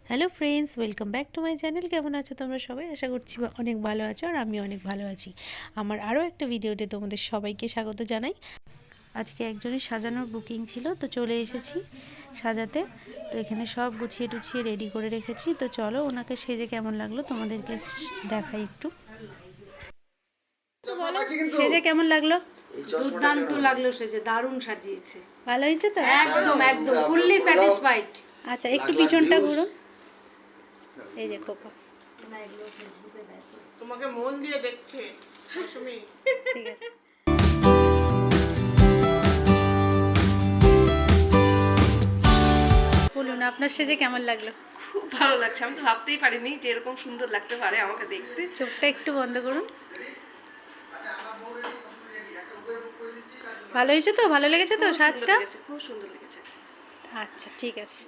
Hello friends, welcome back to my channel. কেমন আছো তোমরা সবাই? আশা করছি অনেক ভালো আছো, আর আমি অনেক ভালো আছি। আমার আরও একটা ভিডিওতে তোমাদের সবাইকে স্বাগত জানাই। আজকে একজনের সাজানোর বুকিং ছিল, তো চলে এসেছি সাজাতে। তো এখানে সব গুছিয়ে টুছিয়ে রেডি করে রেখেছি। তো চলো ওনাকে সেজে কেমন লাগলো তোমাদেরকে দেখাই একটু। বলো, সেজে কেমন লাগলো? দুর্দান্ত লাগলো, সেজে দারুণ সাজিয়েছে। ভালো হয়েছে তো? একদম একদম ফুললি স্যাটিসফাইড। আচ্ছা, একটু পিছনটা ঘুরো। এই যে খোপা, না, এগুলো ফেসবুকে দেয় তো। তোমাকে মন দিয়ে দেখছে মৌসুমী। ঠিক আছে। বলুন, আপনার সেজে কেমন লাগলো? খুব ভালো লাগছে, আমি তো ভাবতেই পারিনি যে এরকম সুন্দর লাগতে পারে আমাকে দেখতে। চোখটা একটু বন্ধ করুন। ভালো হয়েছে তো? ভালো লেগেছে তো সাজটা? খুব সুন্দর লেগেছে। আচ্ছা, ঠিক আছে।